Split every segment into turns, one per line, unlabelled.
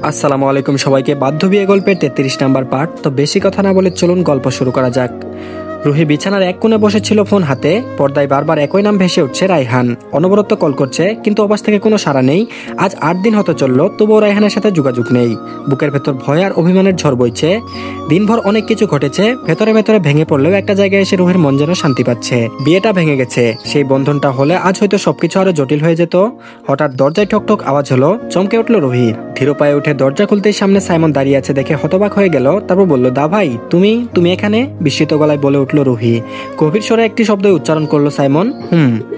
আসসালামু আলাইকুম সবাইকে। বাধ্য বিয়ে গল্পের 33 নাম্বার পার্ট। তো বেশি কথা না বলে চলুন গল্প শুরু করা যাক। রুহি বিছানার এক কোণে বসেছিল, ফোন হাতে। পর্দায় বারবার একই নাম ভেসে উঠছে, রায়হান। অনবরত কল করছে, কিন্তু অবাস থেকে কোনো সাড়া নেই। আজ 8 দিন হতে চলল, তবুও রায়হানের সাথে যোগাযোগ নেই। বুকের ভেতর ভয় আর অভিমানের ঝড় বইছে। দিনভর অনেক কিছু ঘটেছে, ভেতরে ভেতরে ভেঙে পড়লেও একটা জায়গায় এসে রুহির মন যেন শান্তি পাচ্ছে। বিয়েটা ভেঙে গেছে, সেই বন্ধনটা হলে আজ হয়তো সবকিছু আরো জটিল হয়ে যেত। হঠাৎ দরজায় ঠকঠক আওয়াজ হলো, চমকে উঠলো রুহি। ধীর পায়ে উঠে দরজা খুলতেই সামনে সাইমন দাঁড়িয়ে আছে দেখে হতবাক হয়ে গেল। তারপর বলল, দা ভাই, তুমি তুমি এখানে? বিস্মিত গলায় বলে উঠল রুহি। গভীর স্বরে একটি শব্দ উচ্চারণ করলো সাইমন।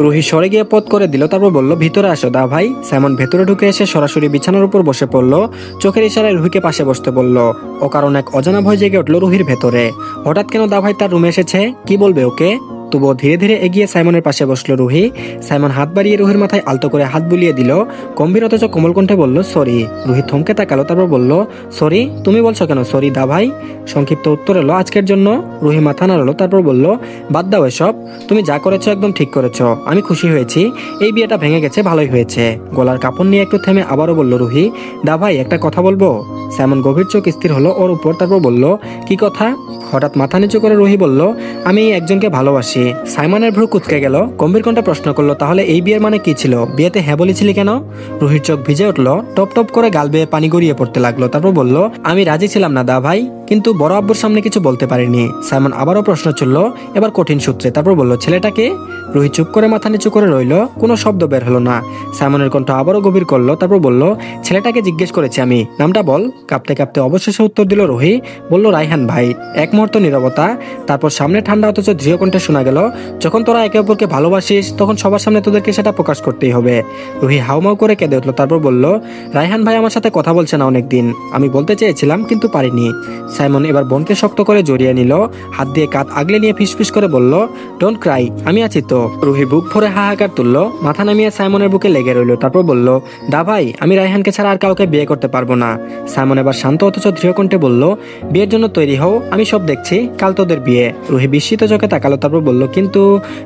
রুহি সরে গিয়ে পথ করে দিল, তারপর বলল, ভিতরে আসো দা ভাই। সাইমন ভেতরে ঢুকে এসে সরাসরি বিছানার উপর বসে পড়লো। চোখের ইশারায় রুহিকে পাশে বসতে বলল। অকারণ এক অজানা ভয় জেগে উঠলো রুহির ভেতরে। হঠাৎ কেন দা ভাই তার রুমে এসেছে? কি বলবে ওকে? তবুও ধীরে ধীরে এগিয়ে সাইমনের পাশে বসলো রুহি। সাইমন হাত বাড়িয়ে রুহির মাথায় আলতো করে হাত বুলিয়ে দিল। গম্ভীর অথচ কোমল কণ্ঠে বলল, সরি। রুহি থমকে তাকালো, তারপর বলল, সরি? তুমি বলছো কেন সরি দা ভাই? সংক্ষিপ্ত উত্তর এলো, আজকের জন্য। রুহি মাথা নাড়ালো, তারপর বলল, বাদ দাও এসব। তুমি যা করেছো একদম ঠিক করেছো। আমি খুশি হয়েছি। এই বিয়েটা ভেঙে গেছে, ভালোই হয়েছে। গলার কাপড় নিয়ে একটু থেমে আবারও বলল রুহি, দা ভাই একটা কথা বলবো। সাইমন গভীর চোখ স্থির হলো ওর উপর, তারপর বলল, কি কথা? হঠাৎ মাথা নিচু করে রুহি বলল, আমি একজনকে ভালোবাসি। সাইমনের ভ্রু কুঁচকে গেল। গম্ভীর কণ্ঠে প্রশ্ন করলো, তাহলে এই বিয়ের মানে কি ছিল? বিয়েতে হ্যাঁ বলেছিলি কেন? রুহির চোখ ভিজে উঠলো, টপ টপ করে গাল বেয়ে পানি গড়িয়ে পড়তে লাগলো। তারপর বলল, আমি রাজি ছিলাম না দা ভাই, কিন্তু বড় আব্বুর সামনে কিছু বলতে পারিনি। সাইমন আবারও প্রশ্ন চলল, এবার কঠিন সূত্রে। তারপর বলল, ছেলেটাকে? রুহি চুপ করে মাথা নিচু করে রইল, কোনো শব্দ বের হলো না। সাইমনের কণ্ঠ আবারও গভীর করলো, তারপর বলল, ছেলেটাকে জিজ্ঞেস করেছি আমি, নামটা বল। কাঁপতে কাঁপতে অবশেষে উত্তর দিল রুহি, বলল, রায়হান ভাই। এক মুহূর্ত নীরবতা, তারপর সামনে ঠান্ডা অথচ দৃঢ় কণ্ঠে শোনা গেল, যখন তোরা একে অপরকে ভালোবাসিস তখন সবার সামনে তোদেরকে সেটা প্রকাশ করতেই হবে। রুহি হাউমাউ করে কেঁদে উঠলো, তারপর বলল, রায়হান ভাই আমার সাথে কথা বলছে না অনেকদিন। আমি বলতে চেয়েছিলাম কিন্তু পারিনি। সাইমন এবার বোনকে শক্ত করে জড়িয়ে নিল, হাত দিয়ে কাঁধ আগলে নিয়ে ফিসফিস করে বলল, ডোন্ট ক্রাই, আমি আছি তো। রুহি বুক ভরে হাহাকার তুললো, মাথা নামিয়ে সাইমনের বুকে লেগে রইল, তারপর বলল, দা ভাই, আমি রায়হানকে ছাড়া আর কাউকে বিয়ে করতে পারবো না। সাইমন এবার শান্ত অথচ দৃঢ় কণ্ঠে বলল, বিয়ের জন্য তৈরি হও, আমি সব দেখছি, কাল তোদের বিয়ে। রুহি বিস্মিত চোখে তাকালো, তারপর বলল, কিন্তু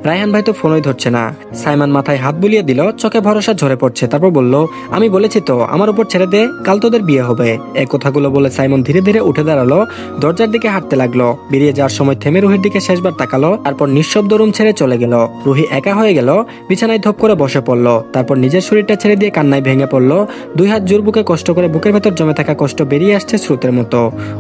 রায়হান ভাই তো ফোনই ধরছে না। সাইমন মাথায় হাত বুলিয়ে দিল, চোখে ভরসা ঝরে পড়ছে। তারপর বলল, আমি বলেছি তো, আমার উপর ছেড়ে দে, কাল তোদের বিয়ে হবে। এই কথাগুলো বলে সাইমন ধীরে ধীরে উঠে দাঁড়ালো, দরজার দিকে হাঁটতে লাগলো। বেরিয়ে যাওয়ার সময় থেমে রুহির দিকে শেষবার তাকালো, তারপর নিঃশব্দ রুম ছেড়ে চলে গেল। রুহি একা হয়ে গেল, বিছানায় ধপ করে বসে পড়লো। তারপর নিজের শরীরটা ছেড়ে দিয়ে কান্নায় ভেঙে পড়লো। দুই হাত জোর বুকে কষ্ট করে বুকের ভেতর জমে থাকা কষ্ট বেরিয়ে আসছে স্রোতের মতো।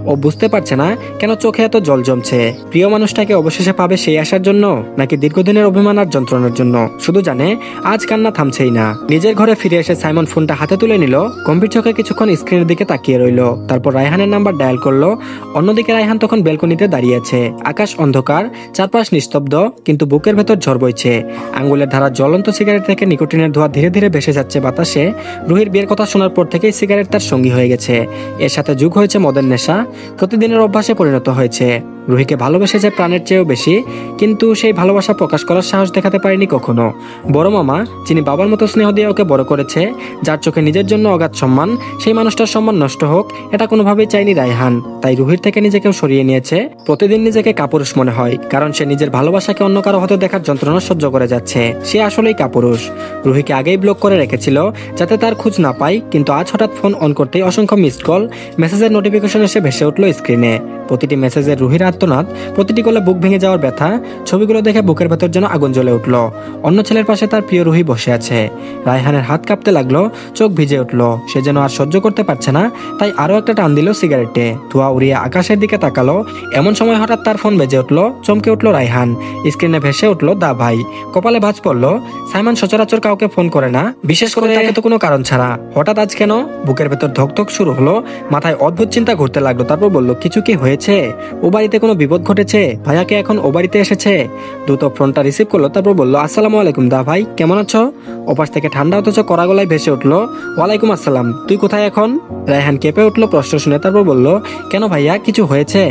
ও বুঝতে পারছে না কেন চোখে এত জল জমছে। প্রিয় মানুষটাকে অবশেষে পাবে সেই আশার জন্য, নাকি দীর্ঘদিনের অভিমান আর যন্ত্রণার জন্য? শুধু জানে আজ কান্না থামছেই না। নিজের ঘরে ফিরে এসে সাইমন ফোনটা হাতে তুলে নিল, গম্ভীর চোখে কিছুক্ষণ স্ক্রিনের দিকে তাকিয়ে রইল। তারপর রায়হানের নাম্বার ডায়াল করলো। অন্যদিকে রায়হান তখন বেলকনিতে দাঁড়িয়ে আছে। আকাশ অন্ধকার, চারপাশ নিস্তব্ধ, কিন্তু বুকের ভেতর ঝড় বইছে। আঙ্গুলের ধারা জ্বলন্ত সিগারেট থেকে নিকোটিনের ধোঁয়া ধীরে ধীরে ভেসে যাচ্ছে বাতাসে। রুহির বিয়ের কথা শোনার পর থেকেই সিগারেট তার সঙ্গী হয়ে গেছে। এর সাথে যোগ হয়েছে মদের নেশা, প্রতিদিনের অভ্যাসে পরিণত হয়েছে। রুহিকে ভালোবেসেছে প্রাণের চেয়েও বেশি, কিন্তু সেই ভালোবাসা প্রকাশ করার সাহস দেখাতে পারেনি কখনো। বড় মামা, যিনি বাবার মতো স্নেহ দিয়ে ওকে বড় করেছে, যার চোখে নিজের জন্য অগাধ সম্মান, সেই মানুষটার সম্মান নষ্ট হোক এটা কোনোভাবেই চায়নি রায়হান। তাই রুহির থেকে নিজেকেও সরিয়ে নিয়েছে। প্রতিদিন নিজেকে কাপুরুষ মনে হয়, কারণ সে নিজের ভালোবাসাকে অন্য কারো হতে দেখার যন্ত্রণা সহ্য করে যাচ্ছে। সে আসলেই কাপুরুষ। রুহিকে আগেই ব্লক করে রেখেছিল যাতে তার খোঁজ না পায়, কিন্তু আজ হঠাৎ ফোন অন করতেই অসংখ্য মিসড কল, মেসেজের নোটিফিকেশন এসে ভেসে উঠলো স্ক্রিনে। প্রতিটি মেসেজের রুহির আর্তনাদ, প্রতিটি কলে বুক ভেঙে যাওয়ার ব্যথা। ছবিগুলো দেখে বুকের ভেতর যেন আগুন জ্বলে উঠল। অন্য ছেলের পাশে তার প্রিয় রুহি বসে আছে। রায়হানের হাত কাঁপতে লাগলো, চোখ ভিজে উঠল। সে যেন আর সহ্য করতে পারছে না, তাই আরো একটা টান দিল সিগারেটে। ধোঁয়া উড়িয়ে আকাশের দিকে তাকালো। এমন সময় হঠাৎ তার ফোন বেজে উঠলো। চমকে উঠল রায়হান। স্ক্রিনে ভেসে উঠলো দা ভাই। কপালে ভাঁজ পড়লো। সাইমন সচরাচর কাউকে ফোন করে না, বিশেষ করে তাকে তো কোনো কারণ ছাড়া। হঠাৎ আজ কেন? বুকের ভেতর ধকধক শুরু হলো, মাথায় অদ্ভুত চিন্তা ঘুরতে লাগলো। তারপর বলল, কিছু কি হয়েছে? ও বাড়িতে কোনো বিপদ ঘটেছে? ভাইয়াকে এখন ও বাড়িতে এসেছে? দ্রুত ফোনটা রিসিভ করলো, তারপর বলল, আসসালামু আলাইকুম দা ভাই, কেমন আছো? ওপাশ থেকে ঠান্ডা অথচ কড়া গলায় ভেসে উঠলো, ওয়ালাইকুম আসসালাম, তুই কোথায় এখন? রায়হান কেঁপে উঠলো প্রশ্ন শুনে, তারপর বলল, কেন ভাইয়া, কিছু হয়েছে?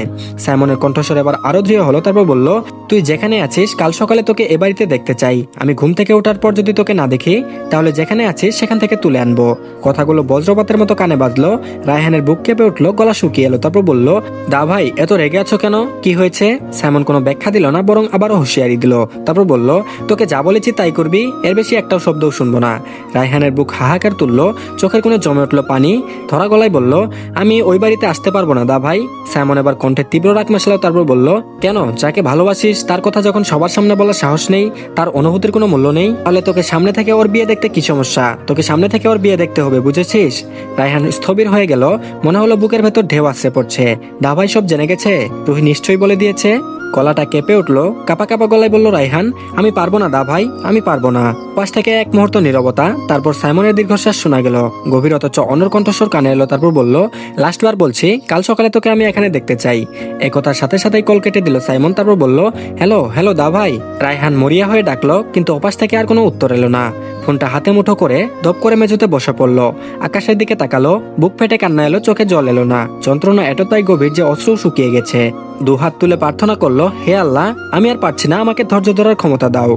সাইমনের কণ্ঠস্বর এবার আরো দৃঢ় হলো, তারপর বলল, তুই যেখানে আছিস কাল সকালে তোকে এ বাড়িতে দেখতে চাই। আমি ঘুম থেকে ওঠার পর যদি তোকে না দেখি, তাহলে যেখানে আছিস সেখান থেকে তুলে আনবো। কথাগুলো বজ্রপাতের মতো কানে বাজলো। রায়হানের বুক কেঁপে উঠলো, গলা শুকিয়ে এলো। তারপর বলল, দা ভাই, ভাই এত রেগে আছো কেন, কি হয়েছে? সাইমন কোনো ব্যাখ্যা দিল না, বরং আবারও হুঁশিয়ারি দিল। তারপর বলল, তোকে যা বলেছি তাই করবি, এর বেশি একটাও শব্দও শুনবো না। রায়হানের বুক হাহাকার তুলল, চোখের কোণে জমে উঠল পানি। ধরা গলায় বলল, আমি ওই বাড়িতে আসতে পারবো না দা ভাই। সাইমন এবার কণ্ঠে তীব্র রাগ মেশালো, তারপর বলল, কেন? যাকে ভালোবাসিস তার কথা যখন সবার সামনে বলার সাহস নেই, তার অনুভূতির কোনো মূল্য নেই, তাহলে তোকে সামনে থেকে ওর বিয়ে দেখতে কি সমস্যা? তোকে সামনে থেকে ওর বিয়ে দেখতে হবে, বুঝেছিস? রায়হান স্থবির হয়ে গেল, মনে হলো বুকের ভেতর ঢেউ আসছে পড়ছে। দা ভাই সব জেনে গেছে? রুহি নিশ্চয়ই বলে দিয়েছে। গলাটা কেঁপে উঠলো, কাপা কাপা গলায় বলল রায়হান, আমি পারবো না দা ভাই, আমি পারবো না। পাশ থেকে এক মুহূর্ত নীরবতা, তারপর সাইমনের দীর্ঘশ্বাস শোনা গেল, গভীর অথচ অনর কণ্ঠস্বর কানে এলো। তারপর বলল, লাস্টবার বলছি, কাল সকালে তোকে আমি এখানে দেখতে চাই। একথার সাথে সাথেই কল কেটে দিল সাইমন। তারপর বলল, হ্যালো হ্যালো দা ভাই। রায়হান মরিয়া হয়ে ডাকলো, কিন্তু ওপাশ থেকে আর কোনো উত্তর এলো না। ফোনটা হাতে মুঠো করে দপ করে মেঝেতে বসে পড়লো, আকাশের দিকে তাকালো, বুক ফেটে কান্না এলো, চোখে জল এলো না। যন্ত্রণা এতটাই গভীর যে অশ্রু শুকিয়ে গেছে। দুহাত তুলে প্রার্থনা করলো, হে আল্লাহ, আমি আর পারছি না, আমাকে ধৈর্য ধরার ক্ষমতা দাও।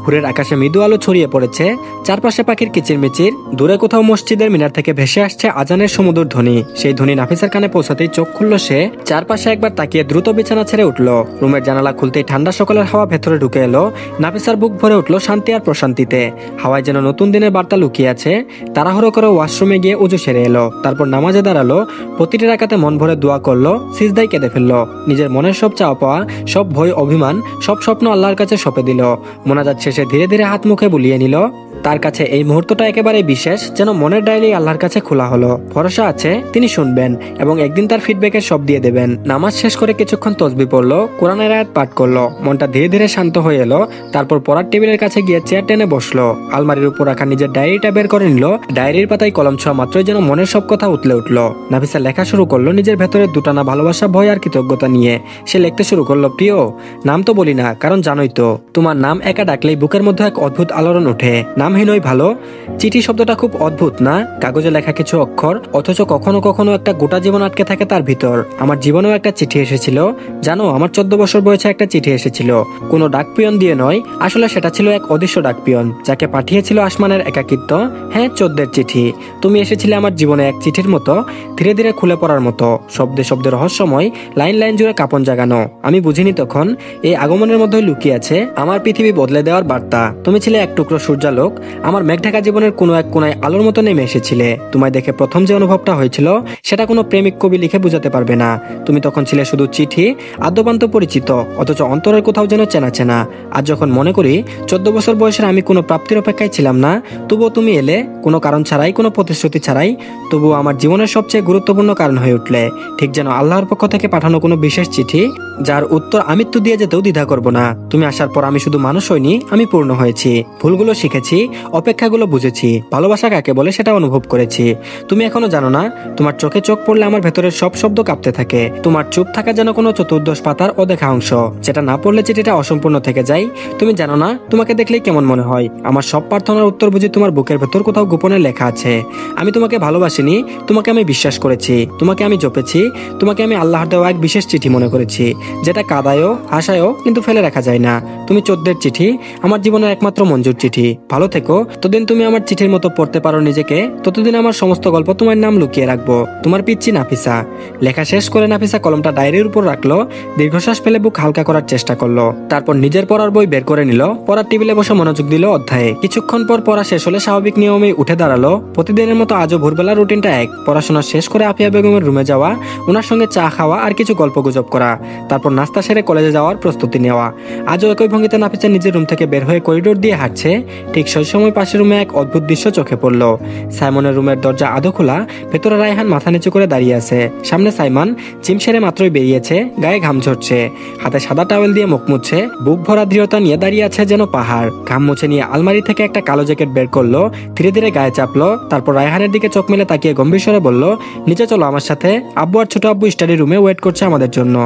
ভোরের আকাশে মৃদু আলো ছড়িয়ে পড়েছে, চারপাশে পাখির কিচিরমিচির, দূরে কোথাও মসজিদের মিনার থেকে ভেসে আসছে আজানের সমুদ্র ধ্বনি। সেই ধ্বনি নাফিসার কানে পৌঁছাতেই চোখ খুলল সে, চারপাশে একবার তাকিয়ে দ্রুত বিছানা ছেড়ে উঠল। রুমের জানালা খুলতেই ঠান্ডা সকালের হাওয়া ভেতরে ঢুকে এলো। নাফিসার বুক ভরে উঠল শান্তি আর প্রশান্তিতে। হাওয়ায় যেন নতুন দিনের বার্তা লুকিয়ে আছে। তাড়াহুড়ো করে ওয়াশরুমে গিয়ে উজু সেরে এলো, তারপর নামাজে দাঁড়ালো, প্রতিটি রাকাতে মন ভরে দোয়া করলো, সিজদায় কেঁদে ফেললো। নিজের মনের সব চাওয়া পাওয়া, সব ভয় অভিমান, সব স্বপ্ন আল্লাহর কাছে সঁপে দিল। মোনাজাত শেষে ধীরে ধীরে হাত মুখে বুলিয়ে নিল। তার কাছে এই মুহূর্তটা একেবারে বিশেষ, যেন মনের ডায়েরি আল্লাহর কাছে খোলা হলো। ভরসা আছে তিনি শুনবেন এবং একদিন তার ফিডব্যাকের সব দিয়ে দেবেন। নামাজ শেষ করে কিছুক্ষণ তসবি পড়লো, কোরআনের আয়াত পাঠ করলো, মনটা ধীরে ধীরে শান্ত হয়ে এলো। তারপর পড়ার টেবিলের কাছে গিয়ে চেয়ার টেনে বসলো, আলমারির উপর রাখা নিজের ডায়েরিটা বের করে নিল। ডায়েরির পাতায় কলম ছোঁয়া মাত্রই যেন মনের সব কথা উতলে উঠলো। নাফিসা লেখা শুরু করলো নিজের ভেতরে দুটানা ভালোবাসা, ভয় আর কৃতজ্ঞতা নিয়ে। সে লিখতে শুরু করলো, প্রিয়, নাম তো বলি না, কারণ জানোই তো, তোমার নাম একা ডাকলেই বুকের মধ্যে এক অদ্ভুত আলোড়ন ওঠে। নামহীনই ভালো। চিঠি শব্দটা খুব অদ্ভুত না? কাগজে লেখা কিছু অক্ষর, অথচ কখনো কখনো একটা গোটা জীবন আটকে থাকে তার ভিতর। আমার জীবনেও একটা চিঠি এসেছিল, জানো, আমার 14 বছর বয়সে একটা চিঠি এসেছিল। কোনো ডাকপিয়ন দিয়ে নয়, আসলে সেটা ছিল এক অদৃশ্য ডাকপিয়ন, যাকে পাঠিয়েছিল আসমানের একাকিত্ব। হ্যাঁ, 14 চিঠি। তুমি এসেছিলে আমার জীবনে এক চিঠির মতো, ধীরে ধীরে খুলে পড়ার মতো, শব্দে শব্দে রহস্যময়, লাইন লাইন জুড়ে কাঁপন জাগানো। আমি বুঝিনি তখন এই আগমনের মধ্যে লুকিয়ে আছে আমার পৃথিবী বদলে দেওয়ার বার্তা। তুমি ছিলে এক টুকরো সূর্যালোক, আমার মেঘঢাকা জীবনের কোনো এক কোনায় আলোর মতো নেমে এসেছিলে। তোমায় দেখে প্রথম যে অনুভবটা হয়েছিল, সেটা কোনো প্রেমিক কবি লিখে বোঝাতে পারবে না। তুমি তখন ছিলে শুধু চিঠি, আদ্যপান্ত পরিচিত, অথচ অন্তরের কোথাও যেন চেনা চেনা। আজ যখন মনে করি 14 বছর বয়সের আমি কোনো প্রাপ্তির অপেক্ষায় ছিলাম না, তবুও তুমি এলে, কোনো কারণ ছাড়াই, কোনো প্রতিশ্রুতি ছাড়াই, তবুও আমার জীবনের সবচেয়ে গুরুত্বপূর্ণ কারণ হয়ে উঠলে। ঠিক যেন আল্লাহর পক্ষ থেকে পাঠানো কোনো বিশেষ চিঠি, যার উত্তর আমৃত্যু দিয়ে যেতেও দ্বিধা করব না। তুমি আসার পর আমি শুধু মানুষ হইনি, আমি পূর্ণ হয়েছি। ভুলগুলো শিখেছি, অপেক্ষাগুলো বুঝেছি, ভালোবাসা কাকে বলে সেটা অনুভব করেছি। তুমি এখনো জানো না, তোমার চোখে চোখ পড়লে আমার ভেতরের সব শব্দ কাঁপতে থাকে। তোমার চুপ থাকা যেন কোনো চতুর্দশ পাতার অদেখা অংশ, যেটা না পড়লে চিঠিটা অসম্পূর্ণ থেকে যায়। তুমি জানো না, তোমাকে দেখলেই কেমন মনে হয় আমার সব প্রার্থনার উত্তর বুঝি তোমার বুকের ভেতর কোথাও গোপনে লেখা আছে। আমি তোমাকে ভালোবাসিনি, তোমাকে আমি বিশ্বাস করেছি, তোমাকে আমি জপেছি, তোমাকে আমি আল্লাহর দেওয়া এক বিশেষ চিঠি মনে করেছি, যেটা কাদায়ও হাসায়ও কিন্তু ফেলে রাখা যায় না। তুমি 14 চিঠি, আমার জীবনের একমাত্র মঞ্জুর চিঠি। ভালো থেকো, ততদিন তুমি আমার চিঠির মতো পড়তে পারো নিজেকে, ততদিন আমার সমস্ত গল্প তোমার নাম লুকিয়ে রাখবো। তোমার পিচ্চি নাফিসা। লেখা শেষ করে নাফিসা কলমটা ডায়েরির উপর রাখলো, দীর্ঘশ্বাস ফেলে বুক হালকা করার চেষ্টা করলো। তারপর নিজের পড়ার বই বের করে নিল, পড়ার টেবিলে বসে মনোযোগ দিল অধ্যায়ে। কিছুক্ষণ পর পড়া শেষ হলে স্বাভাবিক নিয়মে উঠে দাঁড়ালো। প্রতিদিনের মতো আজও ভোরবেলা রুটিনটা এক, পড়াশোনা শেষ করে আফিয়া বেগমের রুমে যাওয়া, ওনার সঙ্গে চা খাওয়া আর কিছু গল্প গুজব করা, তারপর নাস্তা সেরে কলেজে যাওয়ার প্রস্তুতি নেওয়া। আজও একই ভঙ্গিতে নাফিসা নিজের রুম থেকে বের হয়ে করিডোর দিয়ে হাঁটছে। ঠিক সেই সময় পাশের রুমে এক অদ্ভুত দৃশ্য চোখে পড়ল। সাইমনের রুমের দরজা আধো খোলা, ভেতরে রায়হান মাথা নিচু করে দাঁড়িয়ে আছে। সামনে সাইমন জিম সেরে মাত্রই বেরিয়েছে, গায়ে ঘাম ঝরছে, হাতে সাদা টাওয়েল দিয়ে মুখ মুছছে, বুক ভরা দৃঢ়তা নিয়ে দাঁড়িয়ে আছে যেন পাহাড়। ঘাম মুছে নিয়ে আলমারি থেকে একটা কালো জ্যাকেট বের করলো, ধীরে ধীরে গায়ে চাপলো, তারপর রায়হানের দিকে চোখ মেলে তাকিয়ে গম্ভীর স্বরে বলল, নিচে চলো আমার সাথে, আব্বু আর ছোট আব্বু স্টাডি রুমে ওয়েট করছে আমাদের জন্য।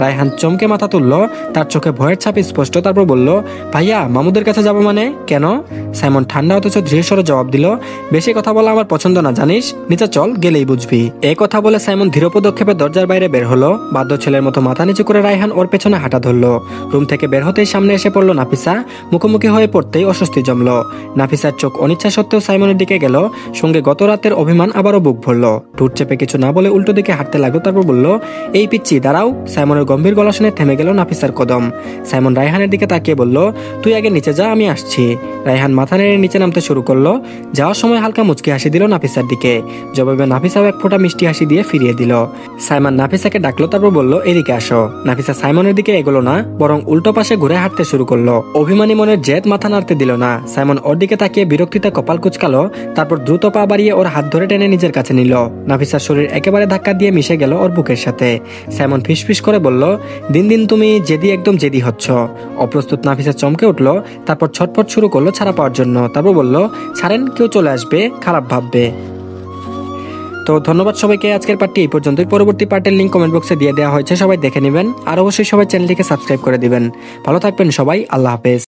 রায়হান রায়হান চমকে মাথা তুললো, তার চোখে ভয়ের ছাপ স্পষ্ট। তারপর বলল, ভাইয়া মামুদের কাছে যাবো মানে কেন? সাইমন ঠান্ডা অথচ দৃঢ়স্বরে জবাব দিল, বেশি কথা বলা আমার পছন্দ না জানিস, নিচে চল গেলেই বুঝবি। এই কথা বলে সাইমন ধীর পদক্ষেপে দরজার বাইরে বের হলো। বাধ্য ছেলের মতো মাথা নিচু করে রায়হান ওর পেছনে হাঁটা ধরলো। রুম থেকে বের হতেই সামনে এসে পড়লো নাফিসা। মুখোমুখি হয়ে পড়তেই অস্বস্তি জমলো। নাফিসার চোখ অনিচ্ছা সত্ত্বেও সাইমনের দিকে গেল, সঙ্গে গত রাতের অভিমান আবারও বুক ভরলো। ঠোঁট চেপে কিছু না বলে উল্টো দিকে হাঁটতে লাগলো। তারপর বলল, এই পিচ্চি দাঁড়াও। সাইমনের গম্ভীর গলা শুনে থেমে গেল নাফিসার কদম। সাইমন রায়হানের দিকে তাকিয়ে বলল, তুই আগে নিচে যা, আমি আসছি। রায়হান মাথা নেড়ে নিচে নামতে শুরু করলো। যাওয়ার সময় হালকা মুচকি হাসি দিল নাফিসার দিকে। জবাবে নাফিসাও এক ফোঁটা মিষ্টি হাসি দিয়ে ফিরিয়ে দিল। সাইমন নাফিসাকে ডাকলো, তারপর বলল, এদিকে আসো। নাফিসা সাইমনের দিকে এগোলো না, বরং উল্টো পাশে ঘুরে হাঁটতে শুরু করলো। অভিমানী মনের জেদ মাথা নাড়তে দিল না। সাইমন ওর দিকে তাকিয়ে বিরক্তিতে কপাল কুচকালো, তারপর দ্রুত পা বাড়িয়ে ওর হাত ধরে টেনে নিজের কাছে নিল। নাফিসার শরীর একেবারে ধাক্কা দিয়ে মিশে গেল ওর বুকের সাথে। সাইমন ফিসফিস করে বলল, দিন দিন তুমি জেদি, একদম জেদি হচ্ছ। অপ্রস্তুত নাফিসা চমকে উঠলো, তারপর ছটফট শুরু করলো ছাড়া পাওয়ার জন্য। তারপর বলল, ছাড়েন, কেউ চলে আসবে, খারাপ ভাববে। তো ধন্যবাদ সবাইকে। আজকের পার্টটি এই পর্যন্তই। পরবর্তী পার্টের লিঙ্ক কমেন্ট বক্সে দিয়ে দেওয়া হয়েছে, সবাই দেখে নেবেন। আর অবশ্যই সবাই চ্যানেলটিকে সাবস্ক্রাইব করে দিবেন। ভালো থাকবেন সবাই, আল্লাহ হাফেজ।